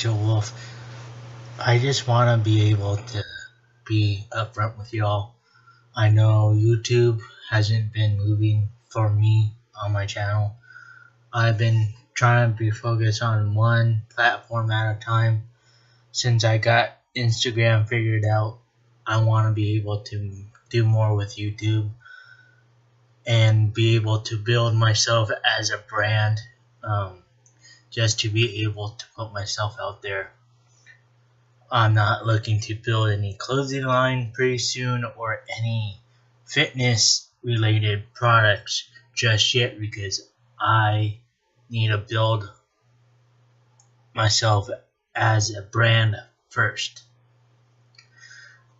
Wolf. I just want to be able to be upfront with y'all. I know YouTube hasn't been moving for me on my channel. I've been trying to be focused on one platform at a time. Since I got Instagram figured out, I want to be able to do more with YouTube and be able to build myself as a brand, just to be able to put myself out there. I'm not looking to build any clothing line pretty soon or any fitness related products just yet, because I need to build myself as a brand first.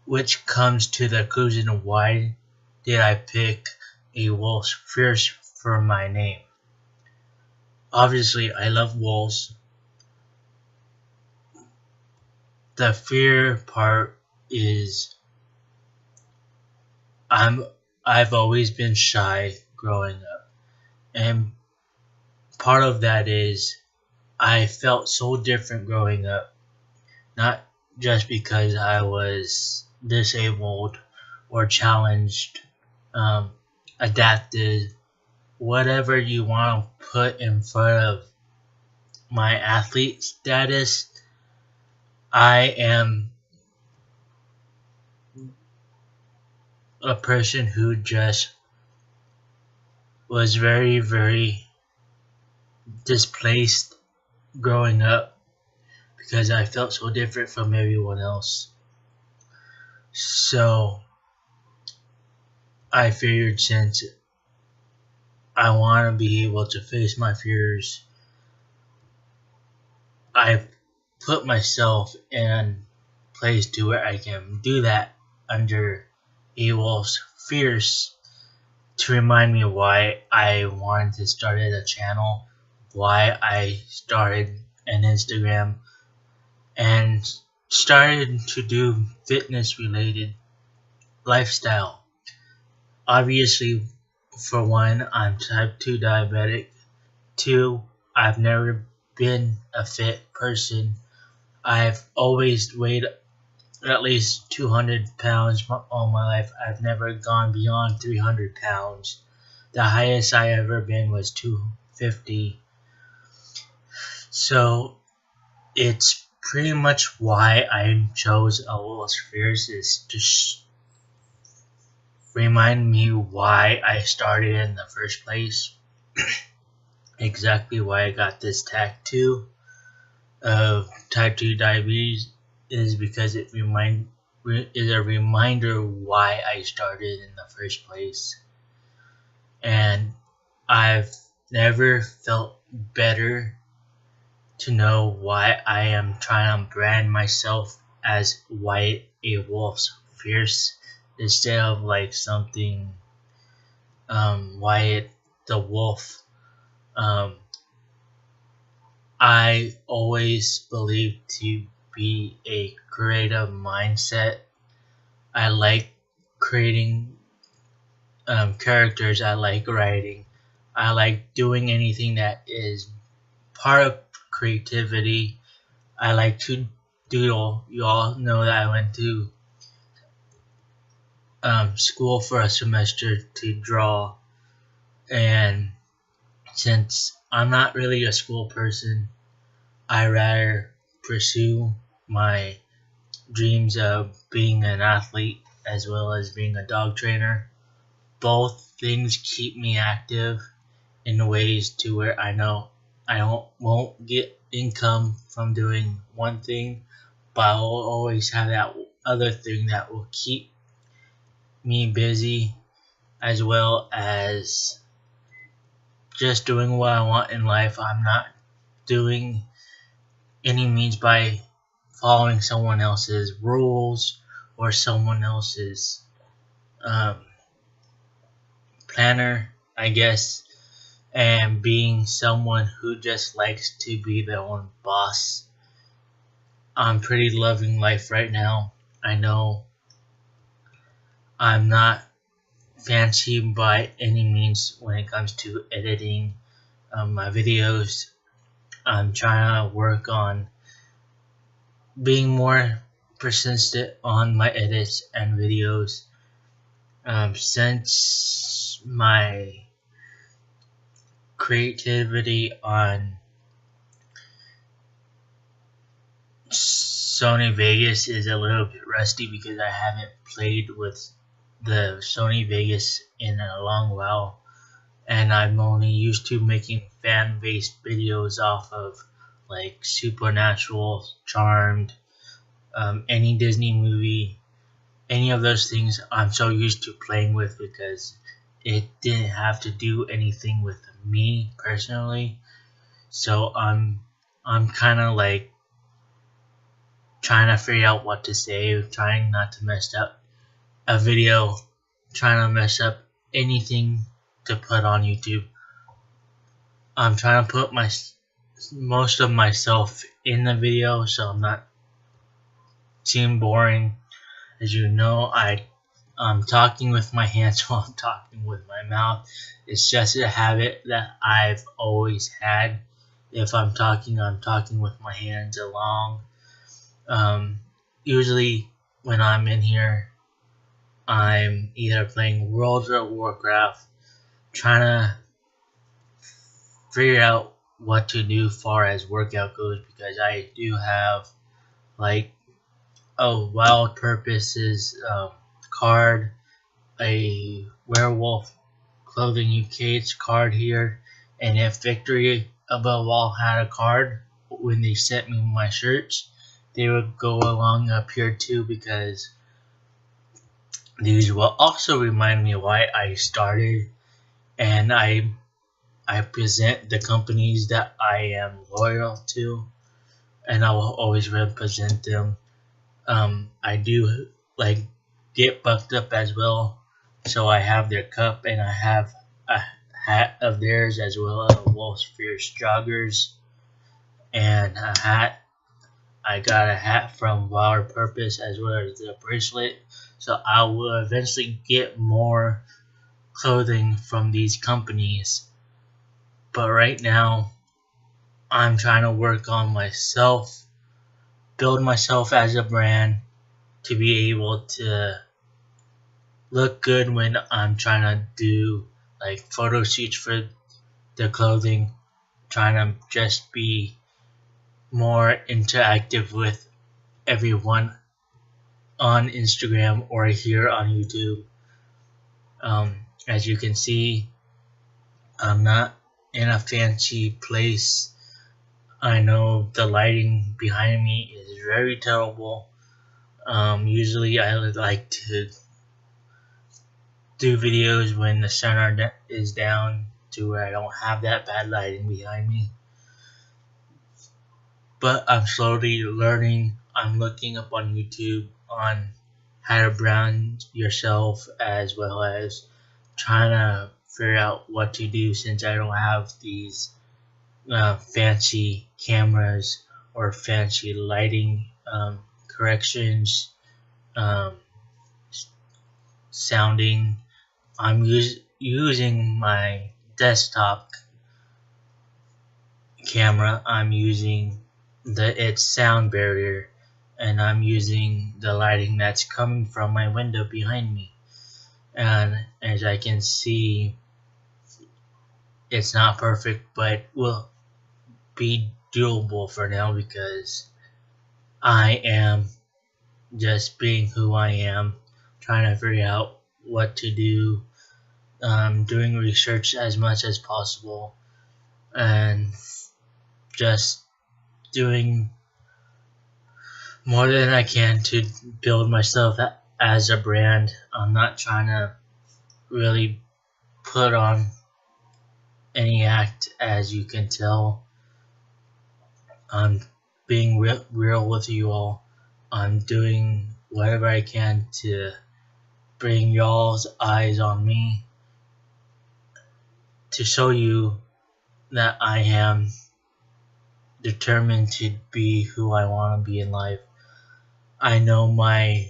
Which comes to the conclusion of why did I pick AWolfsFearsFitness for my name. Obviously, I love wolves. The fear part is I've always been shy growing up, and part of that is I felt so different growing up, not just because I was disabled or challenged, adapted, whatever you want to put in front of my athlete status. I am a person who just was very, very displaced growing up because I felt so different from everyone else. So I figured, since I want to be able to face my fears, I put myself in a place to where I can do that under AWolfsFearsFitness, to remind me why I wanted to start a channel, why I started an Instagram, and started to do fitness related lifestyle. Obviously, for one, I'm type 2 diabetic. 2, I've never been a fit person. I've always weighed at least 200 pounds all my life. I've never gone beyond 300 pounds. The highest I ever been was 250. So it's pretty much why I chose AWolfsFearsFitness, is to remind me why I started in the first place. Exactly why I got this tattoo of type 2 diabetes is because it is a reminder why I started in the first place. And I've never felt better to know why I am trying to brand myself as AWolfsFearsFitness instead of like something Wyatt the Wolf. I always believed to be a creative mindset. I like creating characters. I like writing. I like doing anything that is part of creativity. I like to doodle. You all know that I went to school for a semester to draw, and since I'm not really a school person, I rather pursue my dreams of being an athlete as well as being a dog trainer. Both things keep me active in ways to where I know I won't get income from doing one thing, but I'll always have that other thing that will keep me busy, as well as just doing what I want in life. I'm not doing any means by following someone else's rules or someone else's planner, I guess, and being someone who just likes to be their own boss. I'm pretty loving life right now. I know I'm not fancy by any means when it comes to editing my videos. I'm trying to work on being more persistent on my edits and videos. Since my creativity on Sony Vegas is a little bit rusty because I haven't played with the Sony Vegas in a long while, and I'm only used to making fan-based videos off of like Supernatural, Charmed, any Disney movie, any of those things. I'm so used to playing with because it didn't have to do anything with me personally. So I'm kind of like trying to figure out what to say, trying not to mess up a video, trying to mess up anything to put on YouTube. I'm trying to put most of myself in the video, so I'm not seem boring. As you know, I'm talking with my hands while I'm talking with my mouth. It's just a habit that I've always had. If I'm talking with my hands along. Usually when I'm in here, I'm either playing World of Warcraft, trying to figure out what to do far as workout goes, because I do have like a Wild Purposes card, a Werewolf Clothing UK's card here, and if Victory Above All had a card when they sent me my shirts, they would go along up here too, because these will also remind me why I started, and I present the companies that I am loyal to, and I will always represent them. I do like get bucked up as well, so I have their cup, and I have a hat of theirs as well as AWolfsFearsFitness joggers, and a hat. I got a hat from Wild Purpose as well as the bracelet, so I will eventually get more clothing from these companies. But right now, I'm trying to work on myself, build myself as a brand to be able to look good when I'm trying to do like photo shoots for the clothing, trying to just be more interactive with everyone on Instagram or here on YouTube. As you can see, I'm not in a fancy place. I know the lighting behind me is very terrible. Usually I like to do videos when the sun is down to where I don't have that bad lighting behind me. But I'm slowly learning. I'm looking up on YouTube on how to brand yourself, as well as trying to figure out what to do since I don't have these fancy cameras or fancy lighting corrections, sounding. I'm using my desktop camera. I'm using its sound barrier, and I'm using the lighting that's coming from my window behind me. And as I can see, it's not perfect, but will be doable for now because I am just being who I am, trying to figure out what to do, doing research as much as possible, and just doing more than I can to build myself as a brand. I'm not trying to really put on any act, as you can tell. I'm being real with you all. I'm doing whatever I can to bring y'all's eyes on me, to show you that I am determined to be who I want to be in life. I know my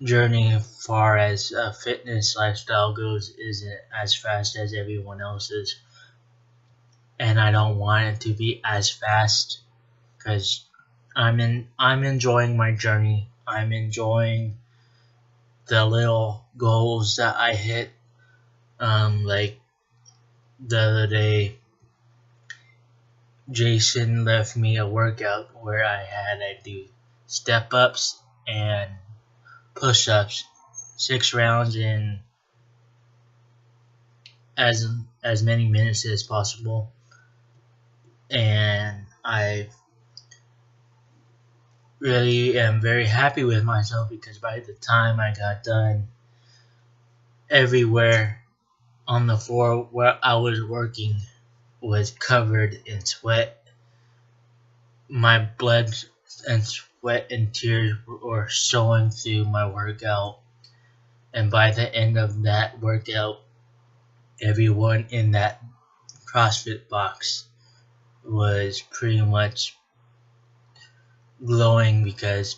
journey as far as fitness lifestyle goes isn't as fast as everyone else's, and I don't want it to be as fast because I'm enjoying my journey. I'm enjoying the little goals that I hit. Like the other day, Jason left me a workout where I had to do step ups and push ups, 6 rounds in as many minutes as possible. And I really am very happy with myself because by the time I got done, everywhere on the floor where I was working was covered in sweat. My blood and sweat and tears were showing through my workout. And by the end of that workout, everyone in that CrossFit box was pretty much glowing because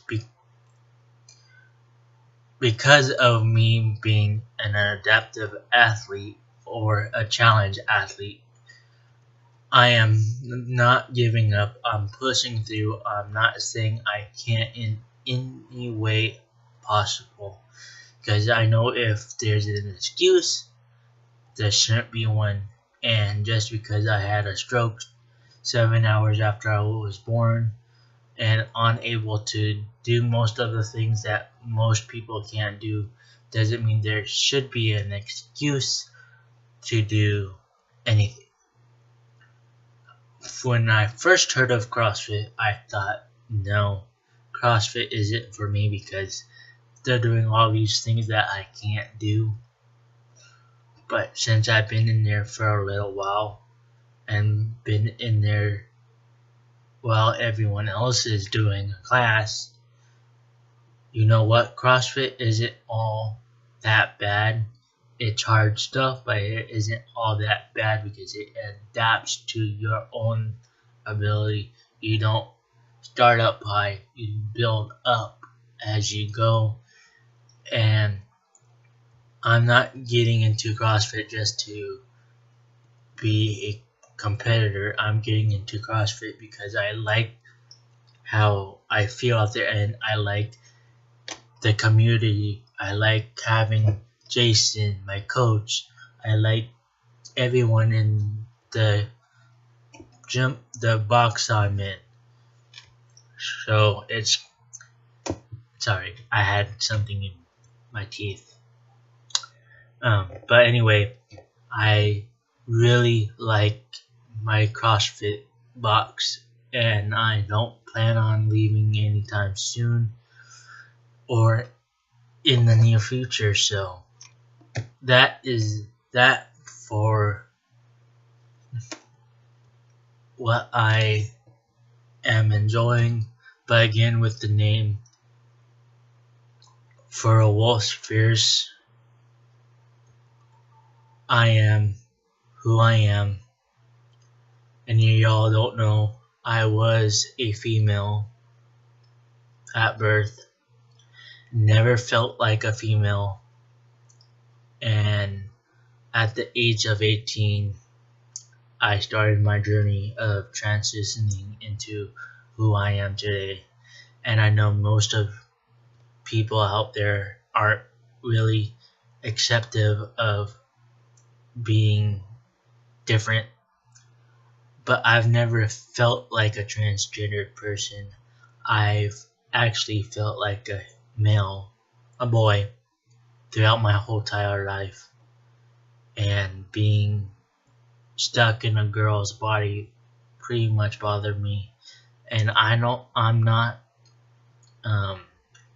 of me being an adaptive athlete or a challenge athlete. I am not giving up. I'm pushing through. I'm not saying I can't in any way possible, because I know if there's an excuse, there shouldn't be one. And just because I had a stroke 7 hours after I was born and unable to do most of the things that most people can't do, doesn't mean there should be an excuse to do anything. When I first heard of CrossFit, I thought, no, CrossFit isn't for me because they're doing all these things that I can't do. But since I've been in there for a little while and been in there while everyone else is doing a class, you know what? CrossFit isn't all that bad. It's hard stuff, but it isn't all that bad because it adapts to your own ability. You don't start up high, you build up as you go. And I'm not getting into CrossFit just to be a competitor. I'm getting into CrossFit because I like how I feel out there, and I like the community. I like having Jason, my coach. I like everyone in the gym, the box I'm in. So sorry, I had something in my teeth. But anyway, I really like my CrossFit box, and I don't plan on leaving anytime soon or in the near future. So that is that for what I am enjoying. But again, with the name For a Wolf's Fears, I am who I am. And y'all don't know, I was a female at birth. Never felt like a female. And at the age of 18, I started my journey of transitioning into who I am today. And I know most of people out there aren't really acceptive of being different, but I've never felt like a transgendered person. I've actually felt like a male, a boy, throughout my whole entire life. And being stuck in a girl's body pretty much bothered me. And I know I'm not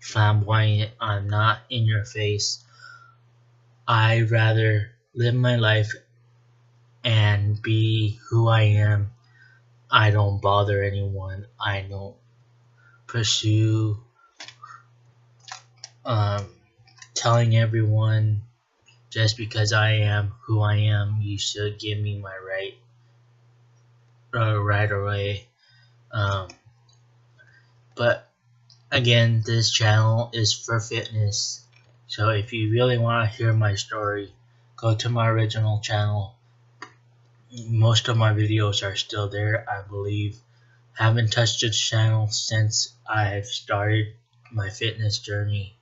flamboyant, I'm not in your face. I'd rather live my life and be who I am. I don't bother anyone. I don't pursue telling everyone just because I am who I am, you should give me my right away. But again, this channel is for fitness. So if you really want to hear my story, go to my original channel. Most of my videos are still there, I believe. Haven't touched the channel since I've started my fitness journey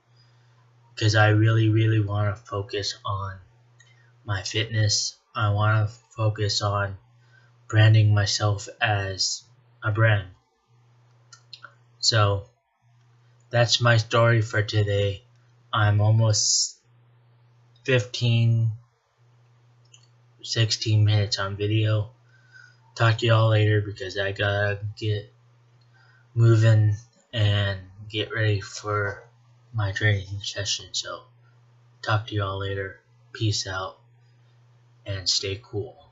because I really want to focus on my fitness. I want to focus on branding myself as a brand. So that's my story for today. I'm almost 15, 16 minutes on video. Talk to y'all later because I gotta get moving and get ready for my training session. So talk to y'all later. Peace out and stay cool.